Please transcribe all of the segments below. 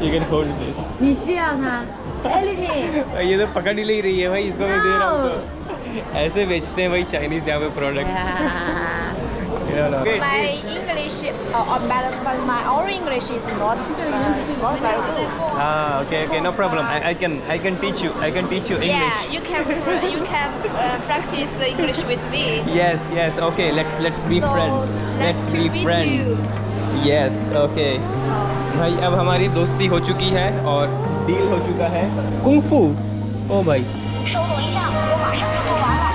You can hold this. 你需要它 anything ये तो पकड़ ही ले रही है भाई, इसको मैं दे रहा हूँ तो ऐसे बेचते हैं भाई चाइनीज यहाँ पे product. My English, but my oral English is not very good. Ah, okay, no problem. I can teach you. I can teach you English. Yeah, you can practice the English with me. Yes. Okay, let's be So friends. let's be meet friends. you. Yes, okay. भाई अब हमारी दोस्ती हो चुकी है और deal हो चुका है। कुंग फू। ओ भाई।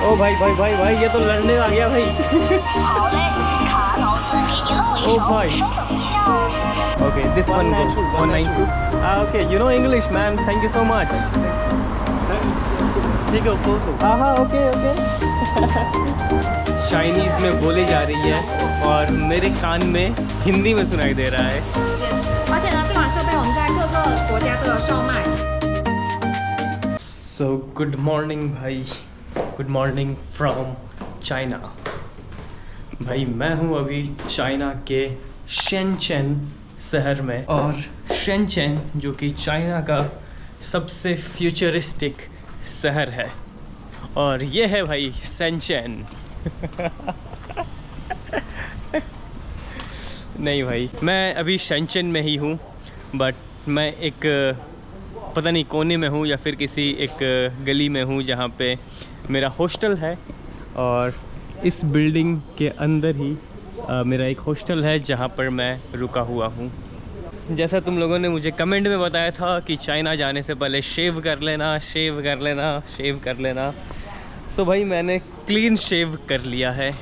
ओ भाई ये तो लड़ने आ गया भाई। Oh boy. Okay, this one goes 192. Okay, you know English, man. Thank you so much. Take a photo. Okay. Chinese में बोले जा रही है और मेरे कान में हिंदी में सुनाई दे रहा है। 而且呢，这款设备我们在各个国家都有售卖。 So good morning भाई, good morning from China। भाई मैं हूँ अभी चाइना के शेनचेन शहर में, और शेनचेन जो कि चाइना का सबसे फ्यूचरिस्टिक शहर है, और ये है भाई शेनचेन। नहीं भाई, मैं अभी शेनचेन में ही हूँ, बट मैं एक पता नहीं कोने में हूँ या फिर किसी एक गली में हूँ जहाँ पे मेरा हॉस्टल है, और इस बिल्डिंग के अंदर ही मेरा एक हॉस्टल है जहाँ पर मैं रुका हुआ हूँ। जैसा तुम लोगों ने मुझे कमेंट में बताया था कि चाइना जाने से पहले शेव कर लेना। सो भाई मैंने क्लीन शेव कर लिया है।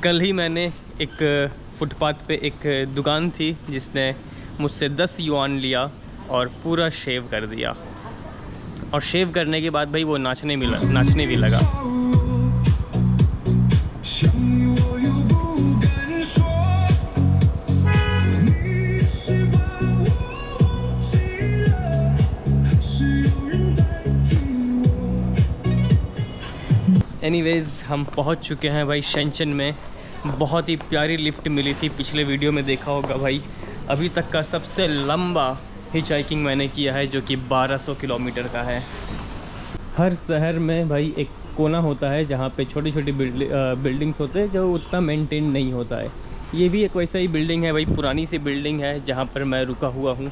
कल ही मैंने एक फुटपाथ पे एक दुकान थी जिसने मुझसे 10 युआन लिया और पूरा शेव कर दिया, और शेव करने के बाद भाई वो नाचने भी लगा। एनीवेज़ हम पहुंच चुके हैं भाई शेनचेन में। बहुत ही प्यारी लिफ्ट मिली थी, पिछले वीडियो में देखा होगा भाई। अभी तक का सबसे लंबा हिच हाइकिंग मैंने किया है, जो कि 1200 किलोमीटर का है। हर शहर में भाई एक कोना होता है जहाँ पे छोटी छोटी बिल्डिंग्स होते हैं जो उतना मेंटेन नहीं होता है। ये भी एक वैसा ही बिल्डिंग है भाई, पुरानी सी बिल्डिंग है जहाँ पर मैं रुका हुआ हूँ,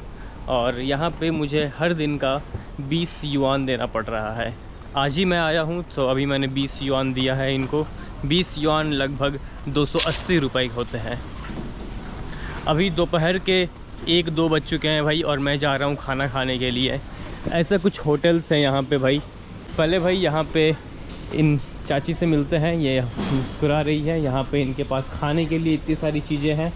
और यहाँ पे मुझे हर दिन का 20 युआन देना पड़ रहा है। आज ही मैं आया हूँ तो अभी मैंने 20 युआन दिया है इनको। 20 युआन लगभग 280 रुपये होते हैं। अभी दोपहर के 1-2 बज चुके हैं भाई, और मैं जा रहा हूँ खाना खाने के लिए। ऐसा कुछ होटल्स हैं यहाँ पे भाई। पहले भाई यहाँ पे इन चाची से मिलते हैं, ये मुस्कुरा रही है। यहाँ पे इनके पास खाने के लिए इतनी सारी चीज़ें हैं।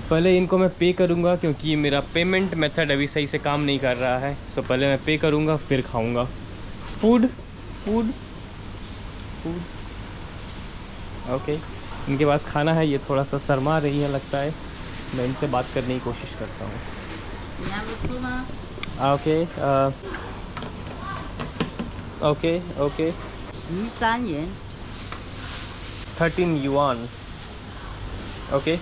पहले इनको मैं पे करूँगा क्योंकि मेरा पेमेंट मेथड अभी सही से काम नहीं कर रहा है। सो पहले मैं पे करूँगा फिर खाऊँगा। फूड ओके, इनके पास खाना है। ये थोड़ा सा शर्मा रही है लगता है, मैं इनसे बात करने की कोशिश करता हूँ। Okay 13元。 13 yuan। Okay,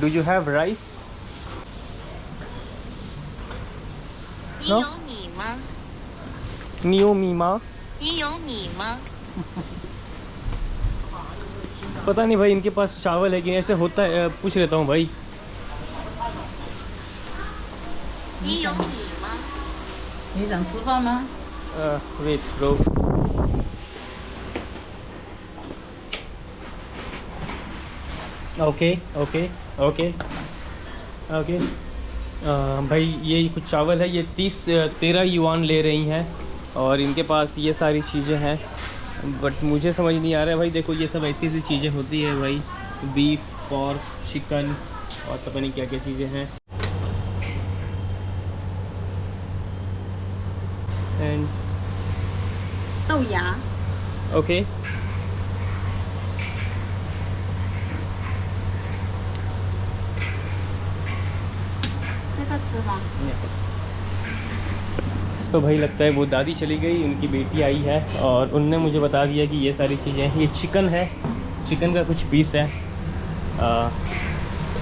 do you have rice? 你有米吗？ नियो मीमा 你有米吗？ पता नहीं भाई इनके पास चावल है कि ऐसे होता है। पूछ लेता हूँ भाई। 你有米吗？你想吃饭吗？ वेट ब्रो। ओके भाई ये कुछ चावल है, ये 13 युआन ले रही हैं, और इनके पास ये सारी चीज़ें हैं। बट मुझे समझ नहीं आ रहा है भाई। देखो ये सब ऐसी ऐसी चीज़ें होती है भाई, बीफ, पोर्क, चिकन और पता नहीं क्या क्या चीज़ें हैं। And 豆芽。 okay, yes. सो भाई लगता है वो दादी चली गई, उनकी बेटी आई है, और उनने मुझे बता दिया कि ये सारी चीज़ें हैं। ये चिकन है, चिकन का कुछ पीस है,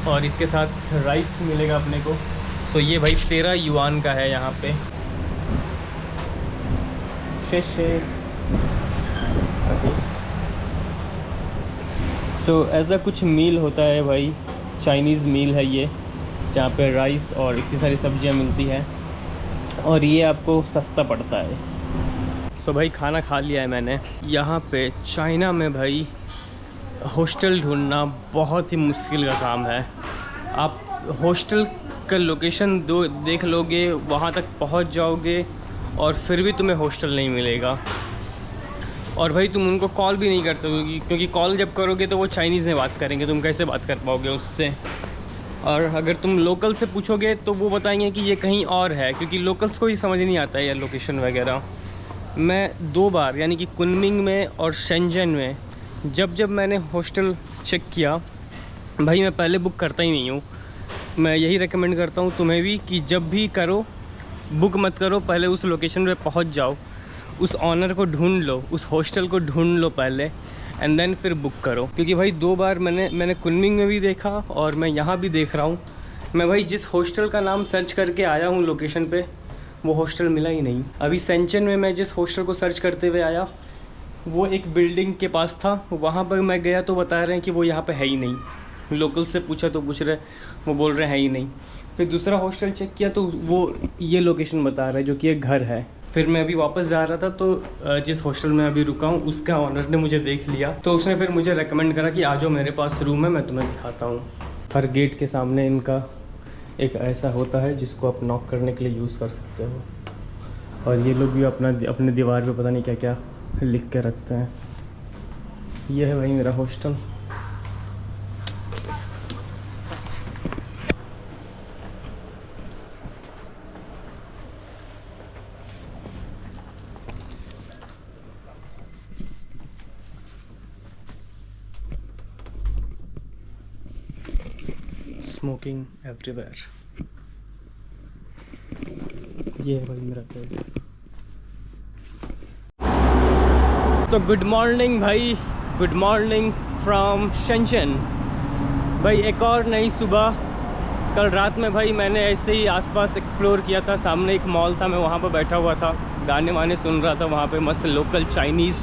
और इसके साथ राइस मिलेगा अपने को। सो ये भाई 13 युआन का है यहाँ पे। सो ऐसा कुछ मील होता है भाई, चाइनीज़ मील है ये, जहाँ पे राइस और इतनी सारी सब्जियाँ मिलती हैं और ये आपको सस्ता पड़ता है। सो भाई खाना खा लिया है मैंने। यहाँ पे चाइना में भाई हॉस्टल ढूंढना बहुत ही मुश्किल का काम है। आप हॉस्टल का लोकेशन देख लोगे, वहाँ तक पहुँच जाओगे और फिर भी तुम्हें हॉस्टल नहीं मिलेगा। और भाई तुम उनको कॉल भी नहीं कर सकोगे, क्योंकि कॉल जब करोगे तो वो चाइनीज़ में बात करेंगे, तुम कैसे बात कर पाओगे उससे। और अगर तुम लोकल से पूछोगे तो वो बताएंगे कि ये कहीं और है, क्योंकि लोकल्स को ही समझ नहीं आता है यार लोकेशन वगैरह। मैं 2 बार यानी कि कुनमिंग में और शेंजन में जब मैंने हॉस्टल चेक किया भाई, मैं पहले बुक करता ही नहीं हूँ। मैं यही रेकमेंड करता हूँ तुम्हें भी कि जब भी करो बुक मत करो, पहले उस लोकेशन पे पहुँच जाओ, उस ऑनर को ढूंढ लो, उस हॉस्टल को ढूंढ लो पहले, एंड देन फिर बुक करो। क्योंकि भाई 2 बार मैंने कुनमिंग में भी देखा और मैं यहाँ भी देख रहा हूँ। मैं भाई जिस हॉस्टल का नाम सर्च करके आया हूँ लोकेशन पे, वो हॉस्टल मिला ही नहीं। अभी शेंचन में मैं जिस हॉस्टल को सर्च करते हुए आया वो एक बिल्डिंग के पास था, वहाँ पर मैं गया तो बता रहे हैं कि वो यहाँ पे है ही नहीं। लोकल से पूछा तो पूछ रहे, वो बोल रहे हैं है ही नहीं। फिर दूसरा हॉस्टल चेक किया तो वो ये लोकेशन बता रहा है जो कि एक घर है। फिर मैं अभी वापस जा रहा था तो जिस हॉस्टल में अभी रुका हूँ उसका ऑनर ने मुझे देख लिया, तो उसने फिर मुझे रेकमेंड करा कि आ जाओ मेरे पास रूम है, मैं तुम्हें दिखाता हूँ। हर गेट के सामने इनका एक ऐसा होता है जिसको आप नॉक करने के लिए यूज़ कर सकते हो। और ये लोग भी अपने दीवार पे पता नहीं क्या क्या लिख के रखते हैं। ये है भाई मेरा हॉस्टल। Smoking everywhere. ये है भाई मेरा बेड। तो गुड मॉर्निंग भाई, गुड मॉर्निंग फ्रॉम शेंचन। भाई एक और नई सुबह। कल रात में भाई मैंने ऐसे ही आसपास एक्सप्लोर किया था। सामने एक मॉल था, मैं वहाँ पर बैठा हुआ था, गाने वाने सुन रहा था, वहाँ पे मस्त लोकल चाइनीज़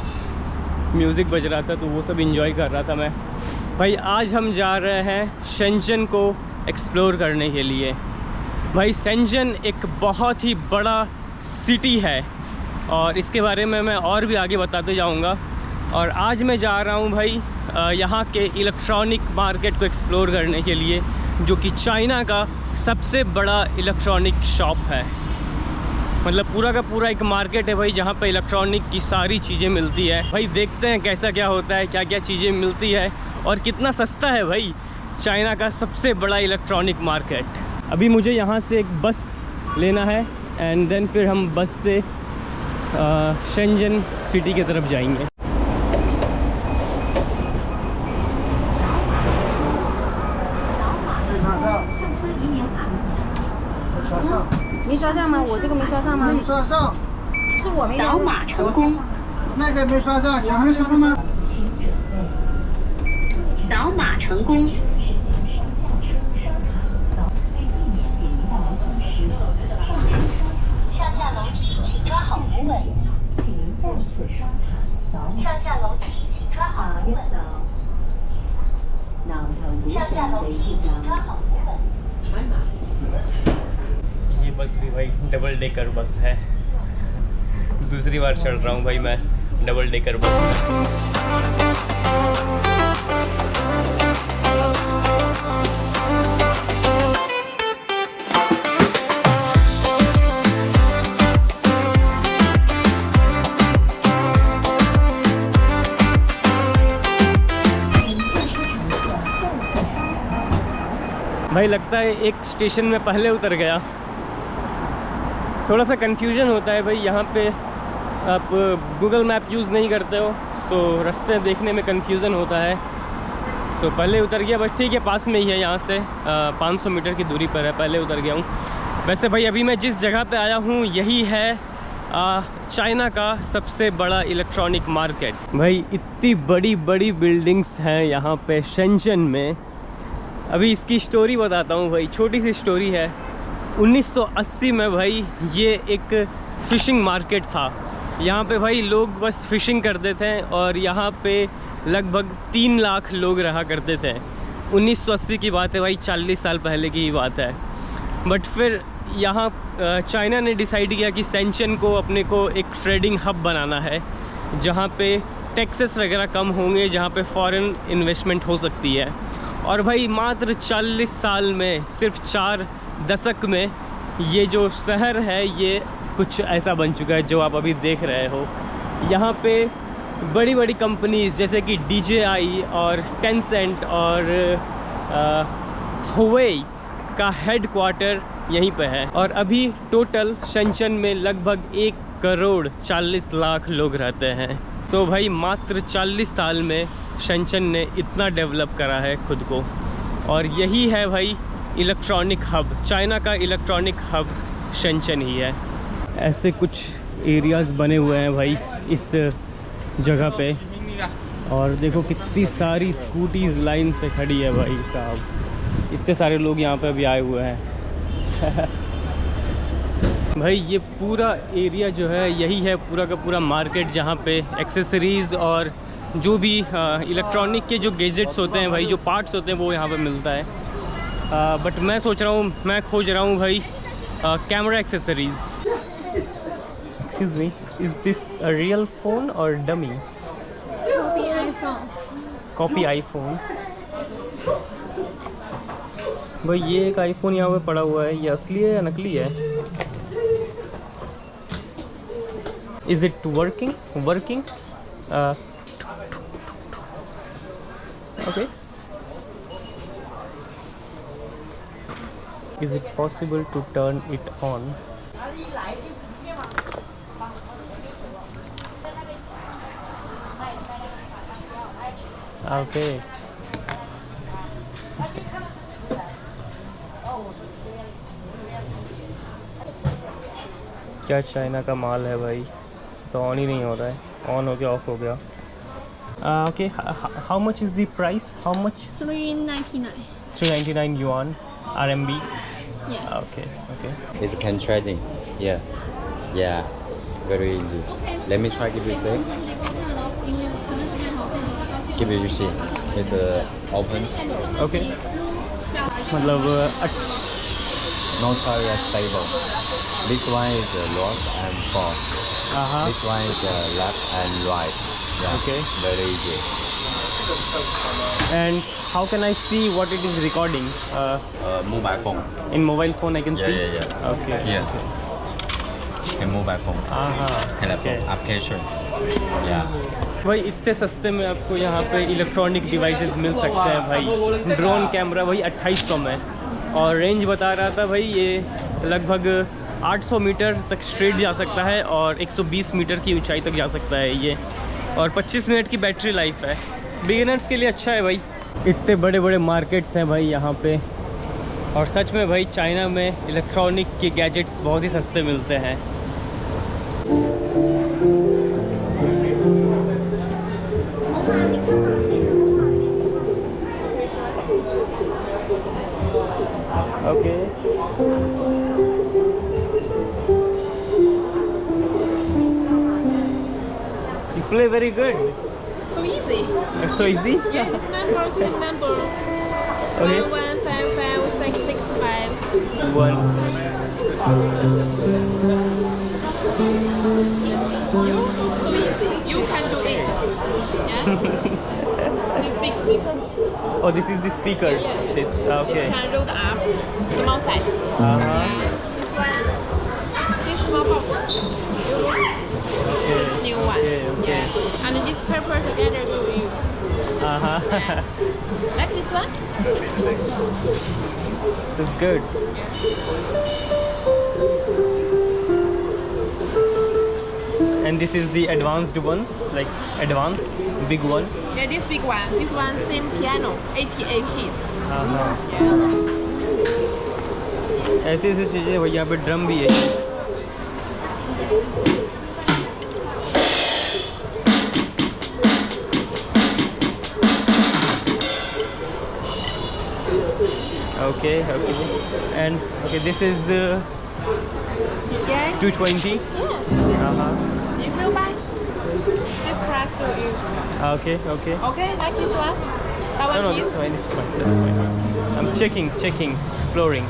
म्यूज़िक बज रहा था, तो वो सब इंजॉय कर रहा था मैं। भाई आज हम जा रहे हैं शेंचन को एक्सप्लोर करने के लिए। भाई शेंचन एक बहुत ही बड़ा सिटी है और इसके बारे में मैं और भी आगे बताते जाऊंगा। और आज मैं जा रहा हूं भाई यहाँ के इलेक्ट्रॉनिक मार्केट को एक्सप्लोर करने के लिए, जो कि चाइना का सबसे बड़ा इलेक्ट्रॉनिक शॉप है। मतलब पूरा का पूरा एक मार्केट है भाई, जहाँ पे इलेक्ट्रॉनिक की सारी चीज़ें मिलती है। भाई देखते हैं कैसा क्या होता है, क्या क्या चीज़ें मिलती है और कितना सस्ता है भाई चाइना का सबसे बड़ा इलेक्ट्रॉनिक मार्केट। अभी मुझे यहाँ से एक बस लेना है एंड देन फिर हम बस से शेंचन सिटी की तरफ जाएंगे।没刷上吗？我这个没刷上吗？没刷上，是我没扫码成功，那个没刷上，前面刷了吗？扫码成功。上下楼梯请抓好扶稳，请您再次刷卡。上下楼梯请抓好扶稳。上下楼梯请抓好扶稳。 ये बस भी भाई डबल डेकर बस है। दूसरी बार चढ़ रहा हूँ भाई मैं डबल डेकर बस में। भाई लगता है एक स्टेशन में पहले उतर गया। थोड़ा सा कन्फ्यूजन होता है भाई यहाँ पे, आप गूगल मैप यूज़ नहीं करते हो तो रास्ते देखने में कन्फ्यूज़न होता है। सो पहले उतर गया, बस ठीक है, पास में ही है, यहाँ से 500 मीटर की दूरी पर है, पहले उतर गया हूँ। वैसे भाई अभी मैं जिस जगह पे आया हूँ यही है चाइना का सबसे बड़ा इलेक्ट्रॉनिक मार्केट। भाई इतनी बड़ी बड़ी बिल्डिंग्स हैं यहाँ पे शेंचन में अभी इसकी स्टोरी बताता हूँ भाई, छोटी सी स्टोरी है। 1980 में भाई ये एक फ़िशिंग मार्केट था। यहाँ पे भाई लोग बस फ़िशिंग करते थे और यहाँ पे लगभग 3 लाख लोग रहा करते थे। 1980 की बात है भाई, 40 साल पहले की ही बात है। बट फिर यहाँ चाइना ने डिसाइड किया कि शेंचन को अपने को एक ट्रेडिंग हब बनाना है, जहाँ पे टैक्सेस वगैरह कम होंगे, जहाँ पे फॉरेन इन्वेस्टमेंट हो सकती है। और भाई मात्र 40 साल में, सिर्फ 4 दशक में ये जो शहर है ये कुछ ऐसा बन चुका है जो आप अभी देख रहे हो। यहाँ पे बड़ी बड़ी कंपनीज़ जैसे कि DJI और Tencent और हुवेई का हेड क्वार्टर यहीं पे है। और अभी टोटल शेंचन में लगभग 1 करोड़ 40 लाख लोग रहते हैं। सो भाई मात्र 40 साल में शेंचन ने इतना डेवलप करा है खुद को। और यही है भाई इलेक्ट्रॉनिक हब, चाइना का इलेक्ट्रॉनिक हब शेंचन ही है। ऐसे कुछ एरियाज़ बने हुए हैं भाई इस जगह पे। और देखो कितनी सारी स्कूटीज़ लाइन से खड़ी है भाई साहब, इतने सारे लोग यहाँ पे अभी आए हुए हैं। भाई ये पूरा एरिया जो है यही है पूरा का पूरा मार्केट, जहाँ पे एक्सेसरीज़ और जो भी इलेक्ट्रॉनिक के जो गैजेट्स होते हैं भाई, जो पार्ट्स होते हैं वो यहाँ पे मिलता है। बट मैं सोच रहा हूँ, मैं खोज रहा हूँ भाई camera accessories. Excuse me, is this a real phone or dummy? Copy iPhone. Copy iPhone. भाई ये एक आईफोन यहाँ पे पड़ा हुआ है, ये असली है या नकली है? Is it working? Okay. Is it possible to turn it on? Okay. क्या चाइना का माल है भाई, तो ऑन ही नहीं हो रहा है, ऑन हो गया ऑफ हो गया। Okay, how much is the price? How much? 399. 399 yuan RMB. Yeah. Okay, okay. It's can trading. Yeah, very easy. Let me try give you a sec. Give you see. It's open. Okay. मतलब No tire stable. This one is lost and fall. This one is left and right. Yeah. Okay. Very easy. And how can I see what it is recording? Mobile phone. In mobile phone I can see? Yeah. Okay. Yeah. In mobile phone. Telephone. Okay. Application. Yeah. भाई इतने सस्ते में आपको यहाँ पे electronic devices मिल सकते हैं भाई। ड्रोन कैमरा भाई 2800 में, और रेंज बता रहा था भाई ये लगभग 800 मीटर तक स्ट्रेट जा सकता है और 120 मीटर की ऊंचाई तक जा सकता है ये, और 25 मिनट की बैटरी लाइफ है। बिगिनर्स के लिए अच्छा है भाई। इतने बड़े बड़े मार्केट्स हैं भाई यहाँ पे, और सच में भाई चाइना में इलेक्ट्रॉनिक के गैजेट्स बहुत ही सस्ते मिलते हैं। Okay. You play very good. So easy. It's so easy. Yeah, this number, same number. Okay. 1155 665. One. So easy. You can do it. Yeah. This big speaker. Oh, this is the speaker. Yeah. This. Okay. This can roll up. Small size. This one. This small box. This new one. Okay. Yeah. And this purple together with you. Like this one? That's good. And this is the advanced ones, like advanced, big one. Yeah, this big one. This one same piano, 88 keys. ऐसी ऐसी चीज़ें भाई, यहाँ पे drum भी है। Okay, okay. And okay, this is Yeah. 220. Yeah. If you buy this class for you. Okay, okay. Okay, like this one. Buy one No, piece. this one, this one, that's fine. I'm checking, exploring.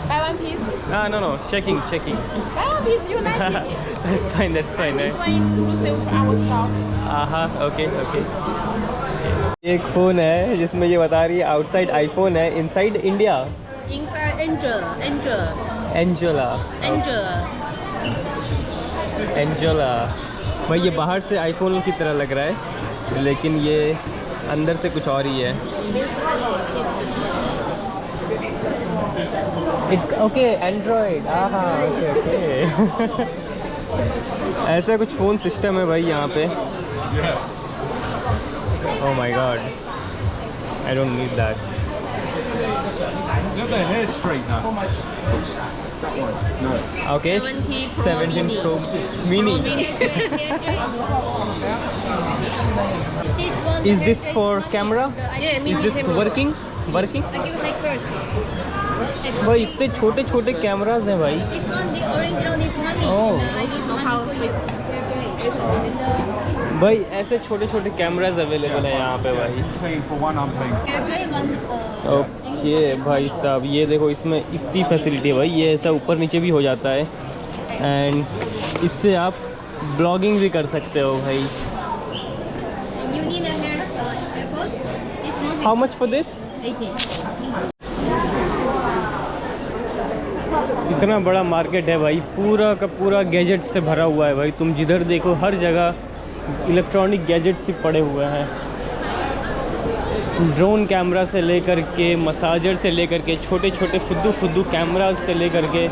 Buy one piece. No, checking. Buy one piece. You like it. That's fine. This one is exclusive to our store. Okay. एक phone है जिसमें ये बता रही है outside iPhone है, inside India Inside Angela. भाई ये बाहर से आईफोन की तरह लग रहा है, लेकिन ये अंदर से कुछ और ही है। ओके एंड्रॉयड, ओके ऐसा कुछ फ़ोन सिस्टम है भाई यहाँ पे। Oh my god, I don't need that. Look at hair straight now. Okay, 17 Pro Mini. Is this for camera? Yeah, Is this working? भाई इतने छोटे छोटे कैमरास हैं भाई। Oh. भाई ऐसे छोटे छोटे कैमरास अवेलेबल हैं यहाँ पे भाई। Paying for one, I'm paying. Okay भाई साहब, ये देखो इसमें इतनी फैसिलिटी है भाई, ये ऐसा ऊपर नीचे भी हो जाता है एंड इससे आप ब्लॉगिंग भी कर सकते हो भाई। How much for this? इतना बड़ा मार्केट है भाई, पूरा का पूरा गैजेट से भरा हुआ है भाई। तुम जिधर देखो हर जगह इलेक्ट्रॉनिक गैजेट्स ही पड़े हुए हैं। ड्रोन कैमरा से लेकर के, मसाजर से लेकर के, छोटे छोटे फुद्दू कैमराज से लेकर के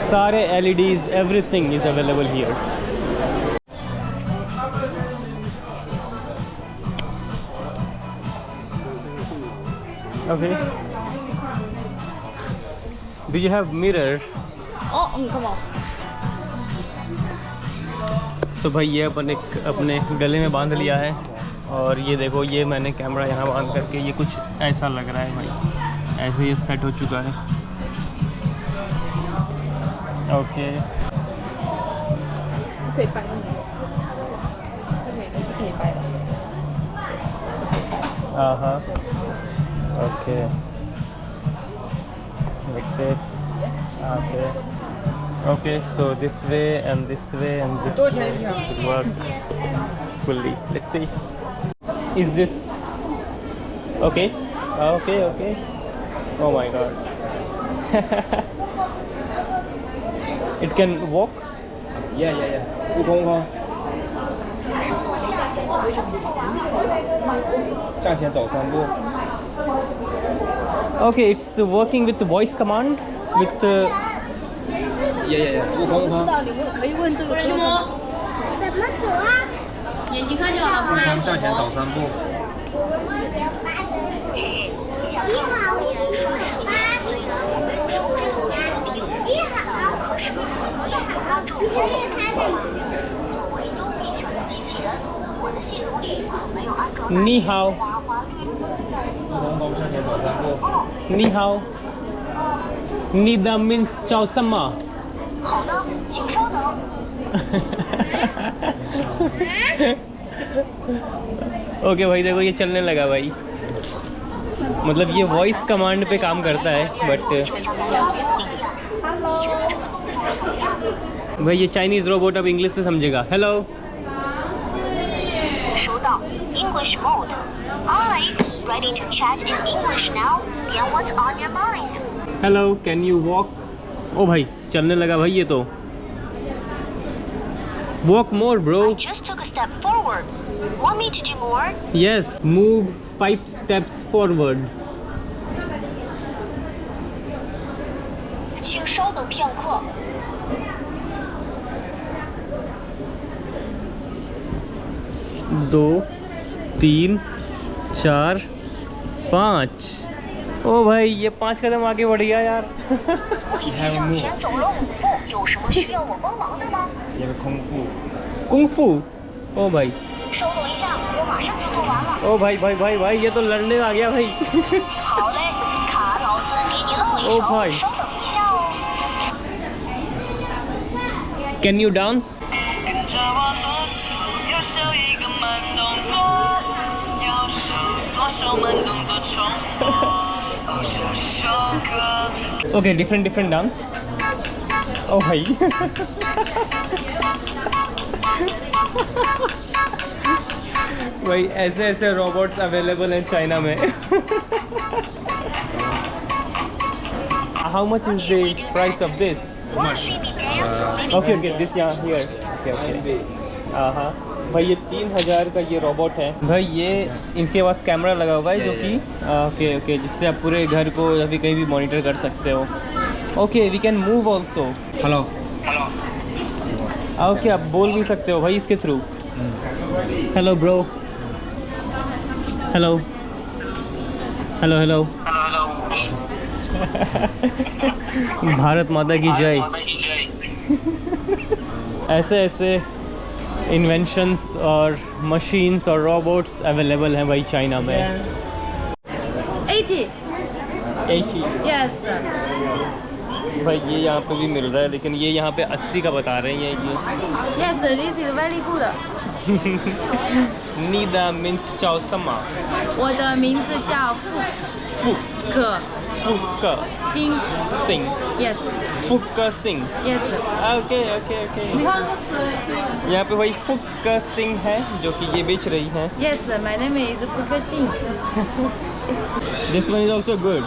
सारे LEDs, everything is available here. Okay, do you have mirror? come on. सो भाई ये अपने गले में बांध लिया है और ये देखो, ये मैंने कैमरा यहाँ बांध करके, ये कुछ ऐसा लग रहा है भाई, ऐसे ये सेट हो चुका है। Okay okay like this. Okay, so this way and this way and this way should work fully. Let's see. Is this okay? Okay. Oh my god. It can walk? Yeah. 悟空，向前走3步。 Okay, it's working with the voice command with Yeah. 悟空。可以问这个哥哥。怎么走啊？眼睛看就好了，不然向前走3步。小你好，我也说是你。虽然我没有手指头去触屏，你好，可是和你好这种我也开的嘛。作为优米犬的机器人，我的系统里可没有安装那些花花绿绿。悟空，向前走3步。你好。Nida means 叫什么？好的，请稍等。ओके भाई देखो, ये चलने लगा भाई। मतलब ये voice command पे काम करता है, बट भाई ये चाइनीज़ रोबोट अब इंग्लिश में समझेगा। Hello. 收到 English mode. Hi, ready to chat in English now. Get what's on your mind. Hello, can you walk? ओ भाई चलने लगा भाई ये तो। Walk more bro. I just took a step forward. Want me to do more? Yes, move 5 steps forward。请稍等片刻。 2 3 4 5। ओ भाई ये 5 कदम आगे बढ़ गया यार। 我已经向前走了5步，有什么需要我帮忙的吗？ ये तो कुंग फू। कुंग फू। ओ भाई। 稍等一下，我马上就做完了。 ओ भाई ये तो लड़ने आ गया भाई। 好嘞，卡老子来 Oh भाई. 稍等一下哦。 Can you dance? 跟着我左手右手一个慢动作，右手左手慢动作重复。哦，这首歌。 Okay, different dance. Oh भाई. भाई ऐसे रोबोट्स अवेलेबल हैं चाइना में. How much is the price of this? Want to see me dance or maybe Okay, this यहाँ here. Okay. हाँ भाई ये 3000 का ये रोबोट है भाई. ये इनके पास कैमरा लगा हुआ है जो कि ओके जिससे आप पूरे घर को या फिर कहीं भी मॉनिटर कर सकते हो. Okay we can move also. Hello. Okay आप बोल भी सकते हो भाई इसके through. Hello bro. Hello. Bharat माता की जय. ऐसे इन्वेंशंस और मशीन्स और रोबोट्स अवेलेबल हैं भाई चाइना में. 80 80. yes भाई ये यहाँ पे भी मिल रहा है लेकिन ये यहाँ पे 80 का बता रहे हैं ये. yes this is very good.你的名字叫什么？我的名字叫傅个新姓 yes 傅个姓 yes okay यहाँ पे भाई फुक का सिंह है जो कि ये बेच रही हैं. yes my name is 傅克信. This one is also good.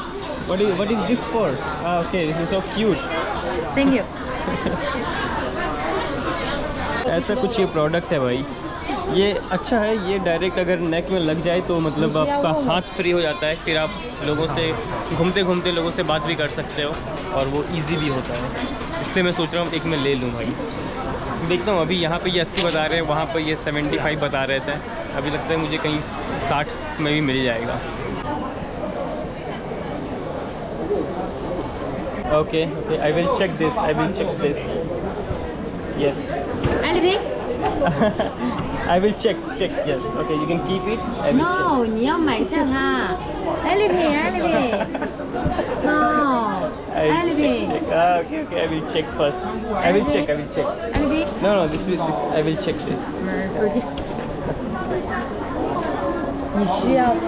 What is this for? Okay, this is so cute. thank you. ऐसा कुछ ये प्रोडक्ट है भाई. ये अच्छा है. ये डायरेक्ट अगर नेक में लग जाए तो मतलब आपका हाथ फ्री हो जाता है. फिर आप लोगों से घूमते लोगों से बात भी कर सकते हो और वो इजी भी होता है. इसलिए मैं सोच रहा हूँ एक मैं ले लूँ भाई. देखता हूँ अभी यहाँ पे ये 80 बता रहे हैं, वहाँ पर ये 75 बता रहे थे. अभी लगता है मुझे कहीं 60 में भी मिल जाएगा. Okay I will check this. Yes I will check. Yes. Okay, you can keep it. I will check. no 你要买下它. Elipin no I will Elipin check. Okay. I will check first. I will check. Elipin No. This. I will check this. 手机你需要它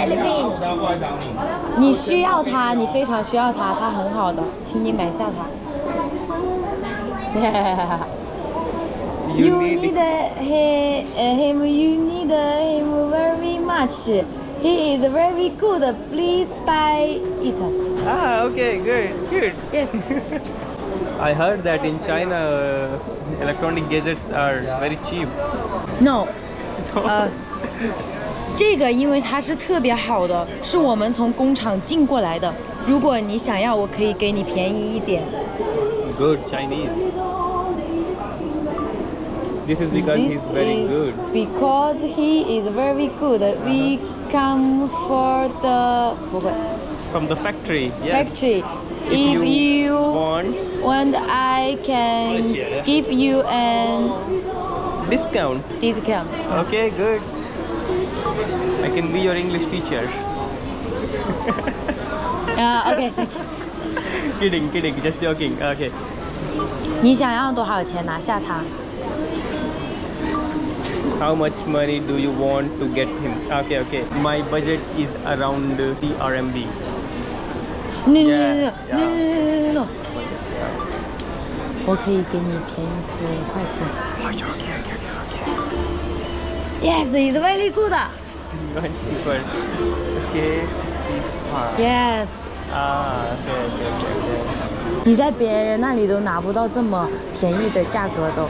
Elipin 你需要它，你非常需要它，它很好的，请你买下它。You need him. You need him very much. He is very good. Please buy it. Okay. Good. Yes. I heard that in China, electronic gadgets are very cheap. No. 这个因为它是特别好的，是我们从工厂进过来的。如果你想要，我可以给你便宜一点。 Good Chinese. This is because he's very good. Because he is very good. We come for the From the factory. Yes. factory. If If you want I can give you an discount. discount. Okay. Good. I can be your English teacher. Okay, thank you. Kidding. Just joking. Okay. 你想要多少钱？拿下它。 How much money do you want to get him? Okay. My budget is around 3 RMB. No. 我可以给你便宜4块钱。Yes, it's very good. Even cheaper. Okay, 65. Yes. Okay. 你在别人那里都拿不到这么便宜的价格的。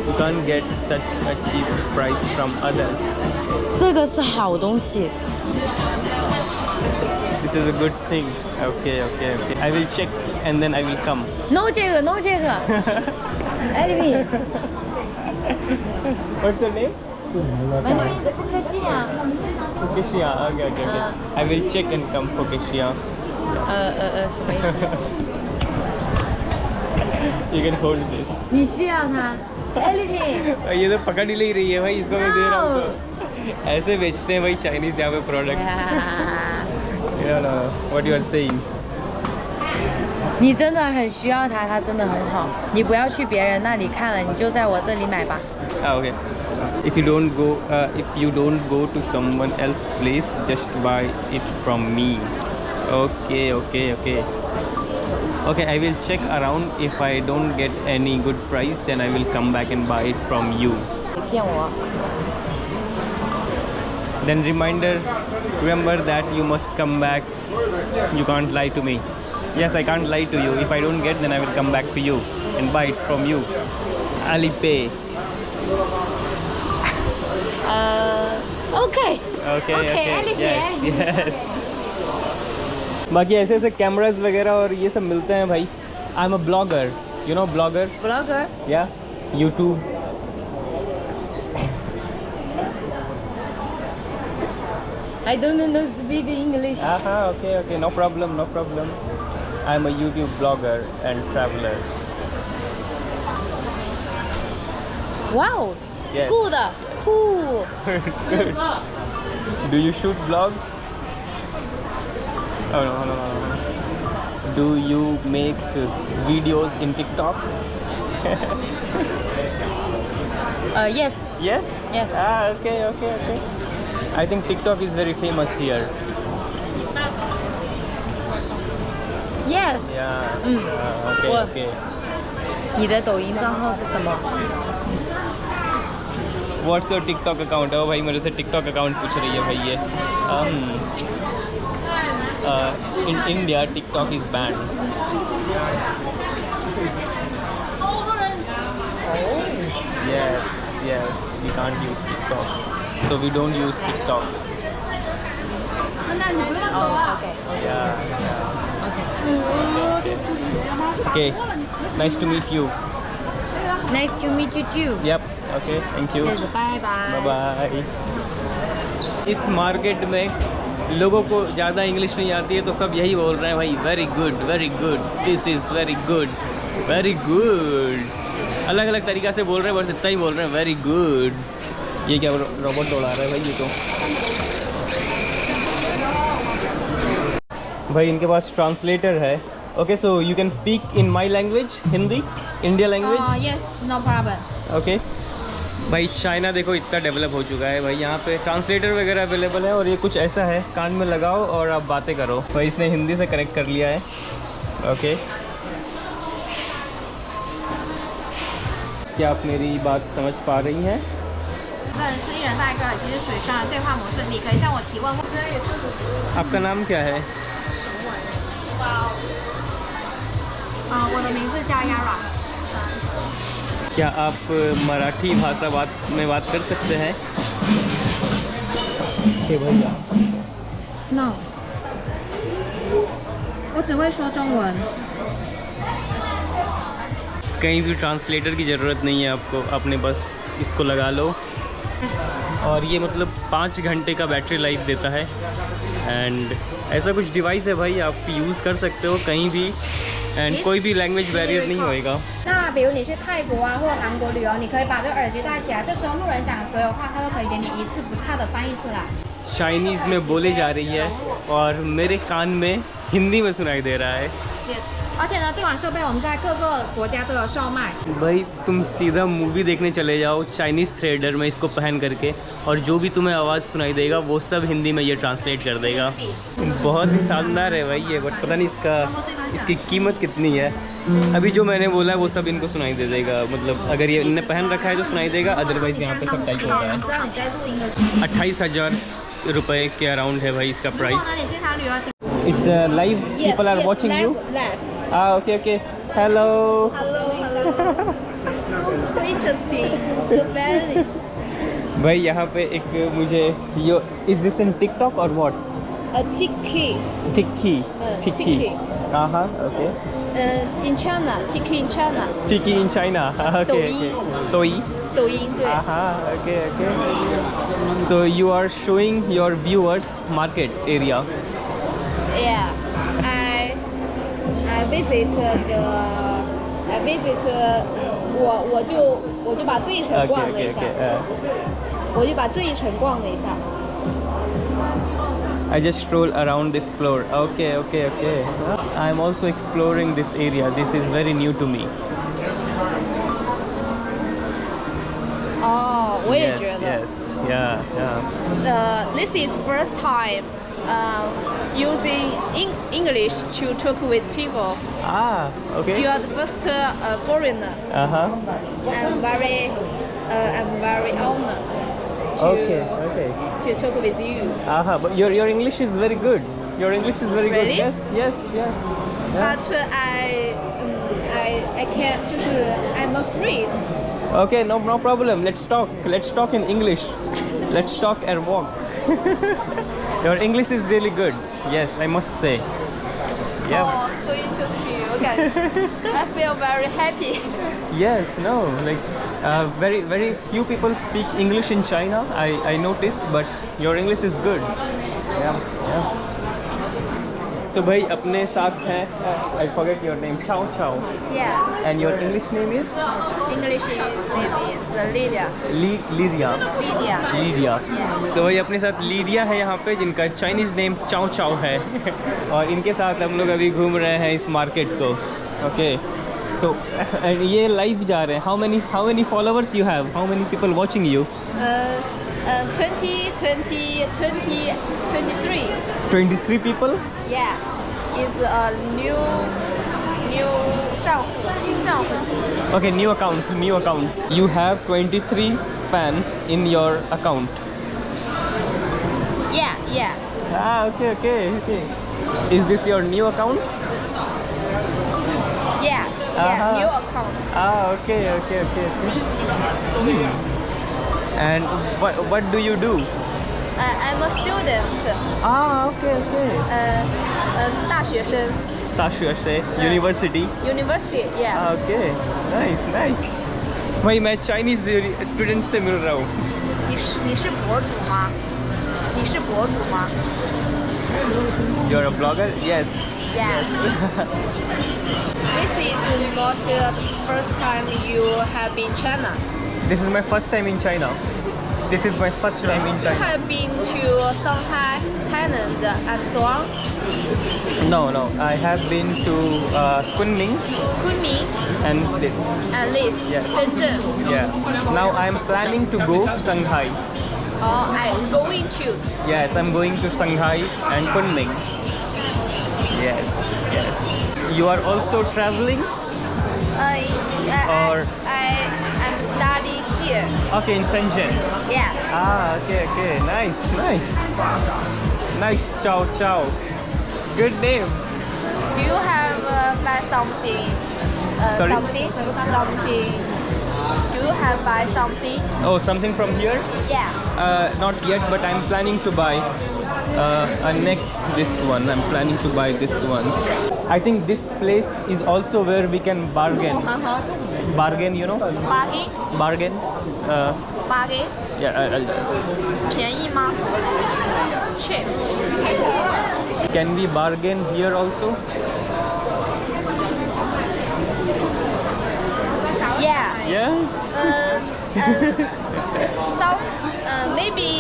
You can't get such a cheap price from others. 这个是好东西。 This is a good thing. Okay. I will check and then I will come. No 这个。Elvin. What's your name? My name is 傅克信啊。 Fukeshia. Okay. I will check and come Fukeshia. 什么意思？ You can hold this. 你需要它 Elvin. ये तो पकड़ ही नहीं रही है भाई. इसको मैं दे रहा हूँ तो ऐसे बेचते हैं भाई चाइनीज़ यहाँ पे product. What you are saying? 你真的很需要它，它真的很好。你不要去别人那里看了，你就在我这里买吧。 Okay. If you don't go to someone else's place, just buy it from me. Okay. Okay, I will check around. If I don't get any good price, then I will come back and buy it from you. 骗我。 Then remember that you must come back. You can't lie to me. Yes, I can't lie to you. If I don't get, then I will come back to you and buy it from you. Alipay. Okay. Yes. बाकी ऐसे cameras वगैरह और ये सब मिलते हैं भाई। I am a blogger, you know blogger? Blogger. या YouTube. I don't know speak English. Okay, no problem. I am a YouTube blogger and traveler. Wow. Yes. Good. Cool. Good. Do you shoot vlogs? Oh no. Do you make videos in TikTok? Yes. Yes? Yes. Okay. I think TikTok is very famous here. Yes. Yeah. Okay. 你的抖音账号是什么？ What's your TikTok account? Oh भाई मेरे से TikTok account पूछ रही है भाई ये। In India, TikTok is banned. Yes, we can't use TikTok. So we don't use TikTok. Okay. Yeah. Okay. Nice to meet you. Nice to meet you too. Yep. Okay. Thank you. Bye bye. Bye. इस market में लोगों को ज़्यादा English नहीं आती है तो सब यही बोल रहे हैं भाई, very good, this is very good. अलग अलग तरीक़ा से बोल रहे हैं, बस इतना ही बोल रहे हैं, वेरी गुड। ये क्या रोबोट दौड़ा रहा है भाई? ये तो भाई इनके पास ट्रांसलेटर है। Okay, so you can speak in my language, Hindi, India language. Yes, no problem. Okay भाई, चाइना देखो इतना डेवलप हो चुका है भाई, यहाँ पे ट्रांसलेटर वगैरह अवेलेबल है। और ये कुछ ऐसा है, कान में लगाओ और आप बातें करो। भाई इसने हिंदी से कनेक्ट कर लिया है। ओके, क्या आप मेरी बात समझ पा रही हैं? 是一人带一个耳机是水上的对话模式，你可以向我提问。 आपका नाम क्या है? 我的名字叫 Yara。 क्या आप मराठी भाषा में बात कर सकते हैं? भैया No， 我只会说中文。 कहीं भी ट्रांसलेटर की ज़रूरत नहीं है आपको, आपने बस इसको लगा लो। और ये मतलब 5 घंटे का बैटरी लाइफ देता है। एंड ऐसा कुछ डिवाइस है भाई, आप यूज़ कर सकते हो कहीं भी, एंड कोई भी लैंग्वेज बैरियर नहीं होएगा। 那比如你去泰国啊或韩国旅游，你可以把这个耳机戴起来，这时候路人讲的所有话，它都可以给你一字不差的翻译出来。 चाइनीज़ में बोली जा रही है और मेरे कान में हिंदी में सुनाई दे रहा है। 而且呢，这款设备我们在各个国家都有售卖。 भाई तुम सीधा मूवी देखने चले जाओ चाइनीज़ थिएटर में इसको पहन करके, और जो भी तुम्हें आवाज़ सुनाई देगा वो सब हिंदी में ये ट्रांसलेट कर देगा। बहुत ही शानदार है भाई ये, बट पता नहीं इसकी कीमत कितनी है। अभी जो मैंने बोला है वो सब इनको सुनाई दे देगा, मतलब अगर ये इनने पहन रखा है तो सुनाई देगा, अदरवाइज़ यहाँ पे सब टाइप हो रहा है। 28,000 रुपये के अराउंड है भाई इसका price. It's live, people are watching you. Okay, hello. So interesting. So very. भाई यहाँ पे एक मुझे yo, is this in TikTok or what? Tiki. Tiki. हाँ, okay. In China, Tiki in China. Tiki in China. Okay, तोई। 抖音对。Okay. So you are showing your viewers market area. Yeah, I visit 我就把这一层逛了一下。我就把这一层逛了一下。 I just stroll around this floor. Okay, okay, okay. I'm also exploring this area. This is very new to me. 哦，我也 Yes, 觉得。 yes, yeah, yeah. This is first time using English to talk with people. Ah, okay. You are the first foreigner. Uh-huh. I'm very honored to, Okay, okay. to talk with you. But your English is very good. Your English is very Really? good. Yes, yes, yes. Yeah. But I can't. 就是 I'm afraid. Okay, no problem. Let's talk in English. Let's talk and walk. Your English is really good. Yes, I must say. Yeah. Oh, so interesting. 我感觉 I feel very happy. Yes, no, like very few people speak English in China. I noticed, but your English is good. Yeah, yeah. So भाई अपने साथ हैं I forget your name, Chow Chow. Yeah. And your English name is English name is Lydia. Lydia. Lydia. Lydia. So भाई अपने साथ Lydia है यहाँ पे, जिनका चाइनीज़ नेम चाओ चाओ है और इनके साथ हम लोग अभी घूम रहे हैं इस मार्केट को। ओके सो ये लाइव जा रहे हैं। How many followers you have? How many people watching you? 23 people? Yeah. Is a new 账户，新账户。 Okay, new account. You have 23 fans in your account. Yeah, yeah. Okay. Is this your new account? Yeah, new account. Okay. And what do you do? I'm a student. Okay. 大学生。大学生 University. University, yeah. Okay, nice. भाई मैं Chinese student से मिल रहा हूँ।你是博主吗？你是博主吗 You're a blogger? Yes. Yes. This is not the first time you have been China. This is my first time in China. You have been to Shanghai, Thailand, and so on. No. I have been to Kunming Kunming and this. and this, Yes. Shenzhen. Yeah. Now I'm planning to go Shanghai. I'm going to. Yes, I'm going to Shanghai and Kunming. Yes. You are also traveling? Or- I'm studying here. Okay, in Shenzhen. Yeah. Okay. Nice, Chow. Good name. Do you have buy something? Sorry? Something? Do you have buy something? Oh, something from here? Yeah. Not yet, but I'm planning to buy a neck. This one. I'm planning to buy this one. I think this place is also where we can bargain. Bargain, you know? Bargain. Bargain? Yeah. 便宜吗 Cheap. Can we bargain here also? Yeah. Yeah. Some maybe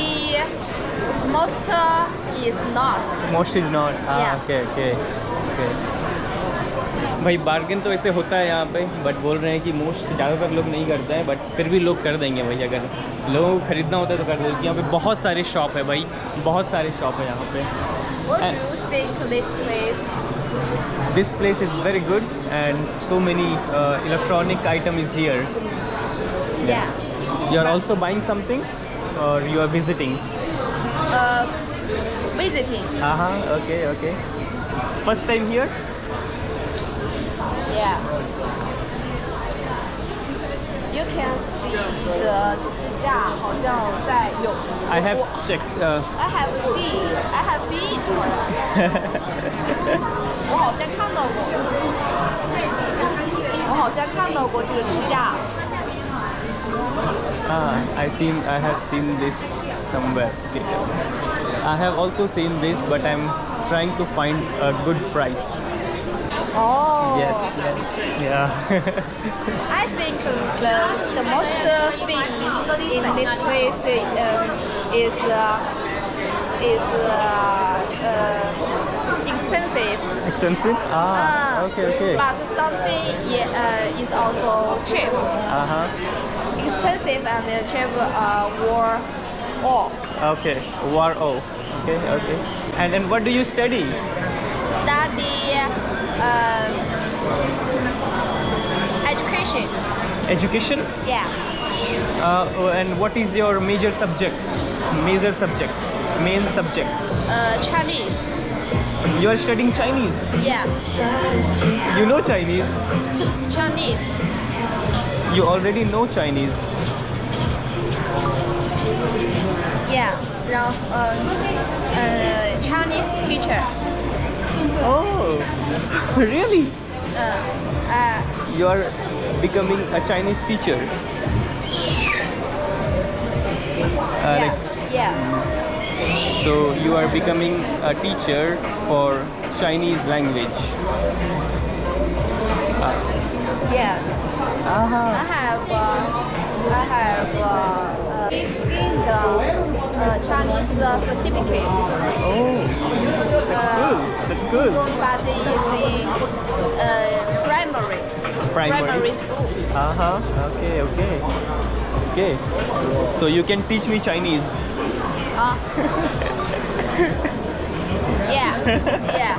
most is not. Most is not. Yeah. Okay. भाई bargain तो ऐसे होता है यहाँ पे, but बोल रहे हैं कि मोस्ट ज़्यादातर लोग नहीं करते हैं, बट फिर भी लोग कर देंगे भाई। अगर लोगों को ख़रीदना होता है तो कर देंगे। यहाँ पे बहुत सारे शॉप है भाई, बहुत सारे शॉप है यहाँ पे। What do you think this place? This place is very good and so many electronic item is here. Yeah. You are also buying something or you are visiting? Visiting. Okay. First time here? Yeah. You can see the 支架好像在有。 I have checked. I have seen it. 我好像看到过这个支架。 I have seen this somewhere. Okay. I have also seen this, but I'm trying to find a good price. Oh. Yes, yes. Yeah. I think the most thing in this place is expensive. Expensive? Ah, okay, okay. But something is also cheap. Uh-huh. Expensive and cheap were all. Okay, War-O. Okay, okay. And then what do you study? Study education. Education? Yeah. And what is your major subject? Major subject? Main subject? Chinese. You are studying Chinese? Yeah. You know Chinese? Chinese. You already know Chinese? Yeah. Now, Chinese teacher. Oh, really? You are becoming a Chinese teacher? Yeah. Yeah. So you are becoming a teacher for Chinese language? Yes. Aha. I have in the Chinese certificate. Oh, that's good. But it's in primary school. Uh-huh. Okay, okay. Okay. So you can teach me Chinese? Yeah, yeah.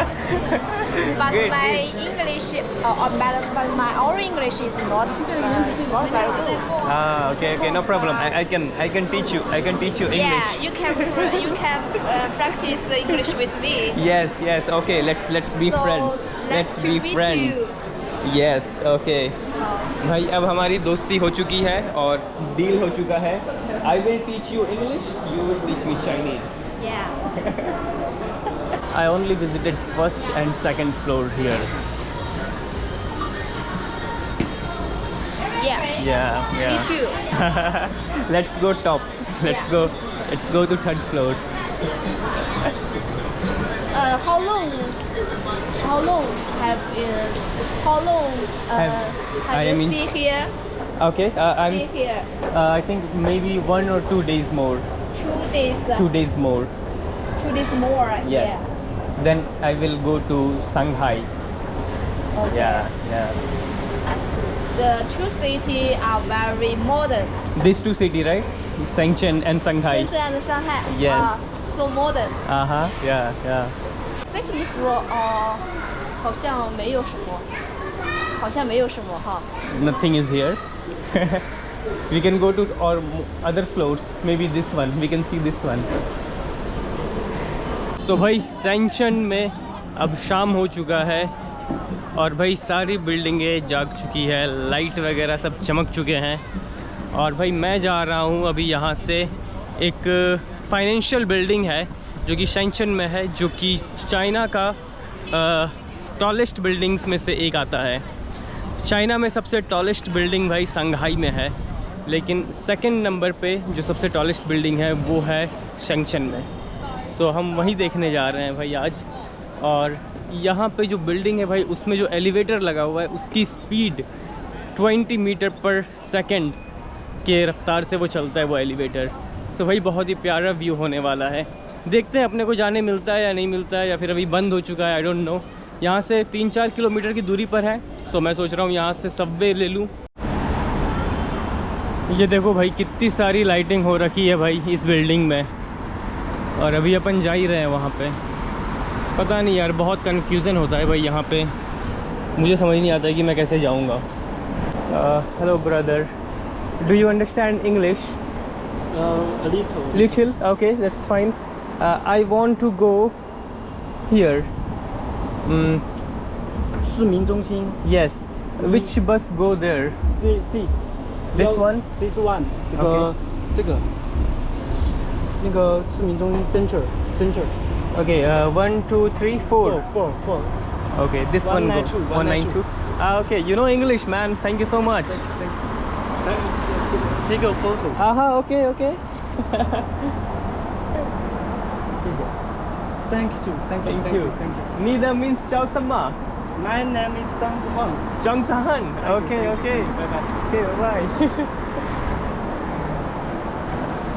But Good, my good. English, but my own English is not very good. Ah, okay, okay. No problem. I can teach you. I can teach you English. Yeah, you can practice the English with me. Yes, yes. Okay, let's be So friends. let's be meet friends. you. Yes, okay. भाई अब हमारी दोस्ती हो चुकी है और deal हो चुका है. I will teach you English. You will teach me Chinese. Yeah. I only visited first and second floor here. Yeah. Yeah, yeah. Me too. Let's go top. Let's go to third floor. How long have I you mean- stay here? Okay, Stay here. I think maybe 1 or 2 days more. 2 days. 2 days more. 2 days more. Yes. Then I will go to Shanghai. Yeah. Okay. Yeah. The two cities are very modern. These two cities, right? Shenzhen and Shanghai. Shenzhen and Shanghai. Yes. So modern. Uh-huh. Yeah, yeah. Second floor 好像没有什么哈。 Nothing is here. We can go to or other floors. Maybe this one. We can see this one. So भाई सेंचन में अब शाम हो चुका है और भाई सारी बिल्डिंगें जाग चुकी है, लाइट वगैरह सब चमक चुके हैं. और भाई मैं जा रहा हूँ अभी यहाँ से. एक फाइनेंशियल बिल्डिंग है जो कि शेंचन में है, जो कि चाइना का टॉलेस्ट बिल्डिंग्स में से एक आता है. चाइना में सबसे टॉलेस्ट बिल्डिंग भाई संघाई में है, लेकिन सेकंड नंबर पे जो सबसे टॉलेस्ट बिल्डिंग है वो है शेंचन में. सो हम वहीं देखने जा रहे हैं भाई आज. और यहाँ पे जो बिल्डिंग है भाई उसमें जो एलिवेटर लगा हुआ है उसकी स्पीड 20 मीटर पर सेकंड के रफ्तार से वो चलता है वो एलिवेटर. सो भाई बहुत ही प्यारा व्यू होने वाला है. देखते हैं अपने को जाने मिलता है या नहीं मिलता है, या फिर अभी बंद हो चुका है, आई डोंट नो. यहाँ से 3-4 किलोमीटर की दूरी पर है. सो मैं सोच रहा हूँ यहाँ से सबवे ले लूँ. ये देखो भाई कितनी सारी लाइटिंग हो रखी है भाई इस बिल्डिंग में, और अभी अपन जा ही रहे हैं वहाँ पे. पता नहीं यार, बहुत कन्फ्यूज़न होता है भाई यहाँ पे. मुझे समझ नहीं आता है कि मैं कैसे जाऊँगा. Hello brother, do you understand English? A little. Little? Okay, that's fine. I want to go here. 市民中心 Yes. Which bus go there? This one? This one 这个那个市民中心 center Okay, 1, 2, 3, 4. 4 Okay, this one go. 192. 192. Okay, you know English, man. Thank you so much. Take a photo. Aha, okay, okay. 谢谢 Thank you. Thank you. Nida means ciao sama. My name is Zhang Zhuang. Zhang Zhan. Okay, okay. Okay, bye.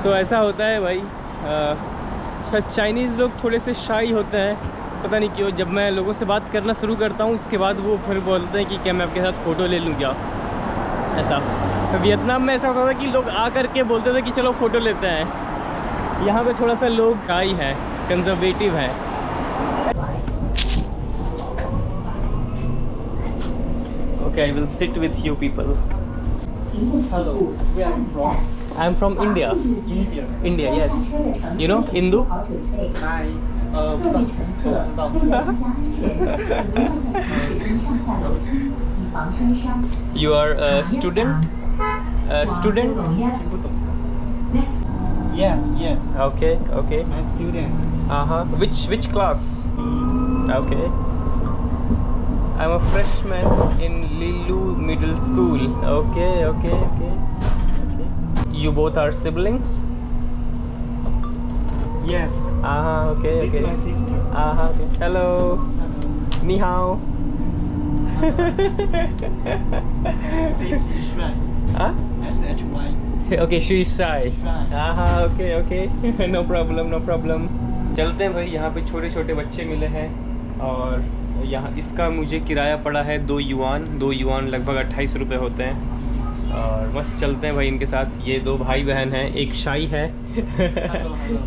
So ऐसा होता है भाई, शायद Chinese लोग थोड़े से शाई होते हैं, पता नहीं क्यों। जब मैं लोगों से बात करना शुरू करता हूँ उसके बाद वो फिर बोलते हैं कि क्या मैं आपके साथ फ़ोटो ले लूँ क्या, ऐसा। वियतनाम में ऐसा होता था कि लोग आ कर के बोलते थे कि चलो फ़ोटो लेते हैं। यहाँ पे थोड़ा सा लोग शाई है, कंजर्वेटिव है। Okay, I will sit with you people. Hello, where are you from? I am from India. India. India, yes. You know Hindu? Hi. 不知道。 You are a student? Student? 听不懂。Yes, yes. Okay, okay. My students. Which class? Okay. I'm a freshman in Lilu Middle School. Okay, okay, okay. Okay. You both are siblings? Yes. Okay, This okay. is my sister. Okay. Hello. Ni hao. This is Shuai. Huh? SHY. Okay, she is shy. Shy. Okay, okay. No problem, no problem. चलते हैं भाई, यहाँ पे छोटे छोटे बच्चे मिले हैं और यहाँ इसका मुझे किराया पड़ा है 2 युआन। 2 युआन लगभग 28 रुपये होते हैं। और बस चलते हैं भाई इनके साथ। ये 2 भाई बहन हैं, एक शाई है।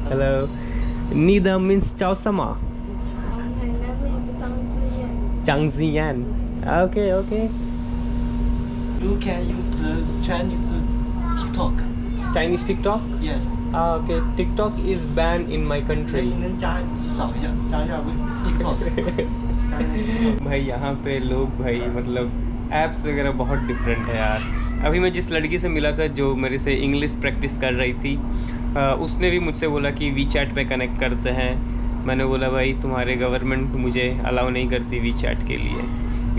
हेलो। नीदा मीन्स चाओसमा। चांगजियान। Okay, okay. You can use the Chinese TikTok. Chinese TikTok? Yes. Okay. TikTok is banned in my country. 你能加扫一下TikTok。 भाई यहाँ पे लोग भाई मतलब ऐप्स वगैरह बहुत डिफरेंट है यार। अभी मैं जिस लड़की से मिला था जो मेरे से इंग्लिश प्रैक्टिस कर रही थी, उसने भी मुझसे बोला कि वीचैट पे कनेक्ट करते हैं। मैंने बोला भाई तुम्हारे गवर्नमेंट मुझे अलाउ नहीं करती वीचैट के लिए।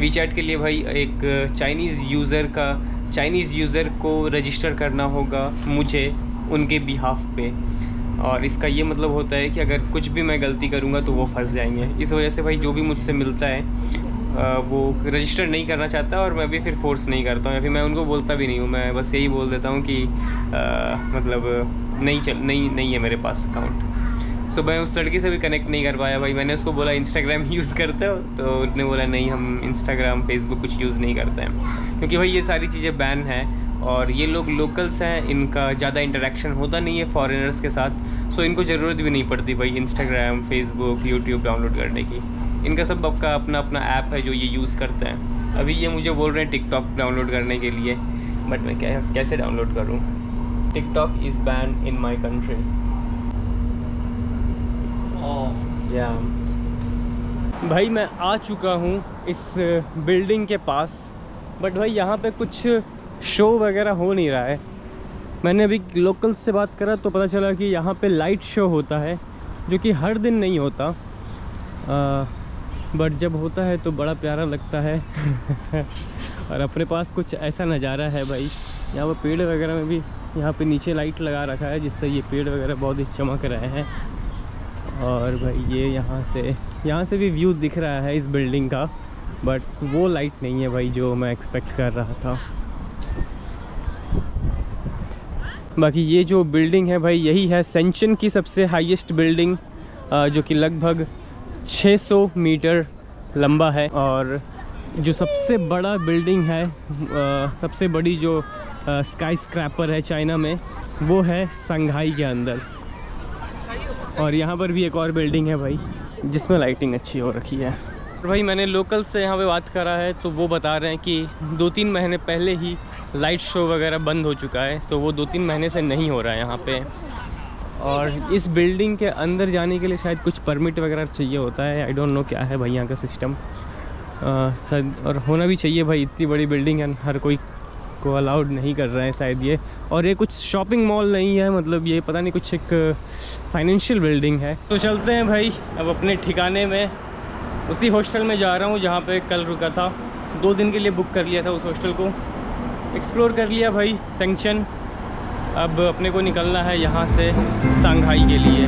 वीचैट के लिए भाई एक चाइनीज़ यूज़र को रजिस्टर करना होगा मुझे उनके बिहाफ पे। और इसका ये मतलब होता है कि अगर कुछ भी मैं गलती करूँगा तो वो फंस जाएंगे। इस वजह से भाई जो भी मुझसे मिलता है वो रजिस्टर नहीं करना चाहता और मैं भी फिर फोर्स नहीं करता हूँ या फिर मैं उनको बोलता भी नहीं हूँ। मैं बस यही बोल देता हूँ कि मतलब नहीं है मेरे पास अकाउंट। सो मैं उस लड़की से भी कनेक्ट नहीं कर पाया भाई। मैंने उसको बोला इंस्टाग्राम यूज़ करते हो, तो उसने बोला नहीं हम इंस्टाग्राम फेसबुक कुछ यूज़ नहीं करते हैं, क्योंकि भाई ये सारी चीज़ें बैन हैं और ये लोग लोकल्स हैं, इनका ज़्यादा इंटरेक्शन होता नहीं है फॉरेनर्स के साथ। सो इनको ज़रूरत भी नहीं पड़ती भाई इंस्टाग्राम, फेसबुक, यूट्यूब डाउनलोड करने की। इनका सब आपका अपना अपना ऐप है जो ये यूज़ करते हैं। अभी ये मुझे बोल रहे हैं टिकटॉक डाउनलोड करने के लिए, बट मैं कैसे डाउनलोड करूँ? TikTok is ban in my country. या भाई मैं आ चुका हूँ इस बिल्डिंग के पास, बट भाई यहाँ पे कुछ शो वगैरह हो नहीं रहा है। मैंने अभी लोकल्स से बात करा तो पता चला कि यहाँ पे लाइट शो होता है जो कि हर दिन नहीं होता, बट जब होता है तो बड़ा प्यारा लगता है। और अपने पास कुछ ऐसा नज़ारा है भाई। यहाँ पर पेड़ वगैरह में भी यहाँ पे नीचे लाइट लगा रखा है जिससे ये पेड़ वगैरह बहुत ही चमक रहे हैं। और भाई ये यहाँ से भी व्यू दिख रहा है इस बिल्डिंग का, बट वो लाइट नहीं है भाई जो मैं एक्सपेक्ट कर रहा था। बाकी ये जो बिल्डिंग है भाई यही है शेंचन की सबसे हाईएस्ट बिल्डिंग, जो कि लगभग 600 मीटर लंबा है। और जो सबसे बड़ा बिल्डिंग है, सबसे बड़ी जो स्काई स्क्रैपर है चाइना में, वो है संघाई के अंदर। और यहाँ पर भी एक और बिल्डिंग है भाई जिसमें लाइटिंग अच्छी हो रखी है। और भाई मैंने लोकल से यहाँ पे बात करा है तो वो बता रहे हैं कि 2-3 महीने पहले ही लाइट शो वगैरह बंद हो चुका है, तो वो 2-3 महीने से नहीं हो रहा है यहाँ पे। और इस बिल्डिंग के अंदर जाने के लिए शायद कुछ परमिट वगैरह चाहिए होता है। आई डोंट नो क्या है भाई यहाँ का सिस्टम, और होना भी चाहिए भाई। इतनी बड़ी बिल्डिंग है, हर कोई को अलाउड नहीं कर रहे हैं शायद ये। और ये कुछ शॉपिंग मॉल नहीं है, मतलब ये पता नहीं कुछ एक फाइनेंशियल बिल्डिंग है। तो चलते हैं भाई अब अपने ठिकाने में। उसी हॉस्टल में जा रहा हूँ जहाँ पे कल रुका था। 2 दिन के लिए बुक कर लिया था उस हॉस्टल को। एक्सप्लोर कर लिया भाई शेंचन। अब अपने को निकलना है यहाँ से संघाई के लिए।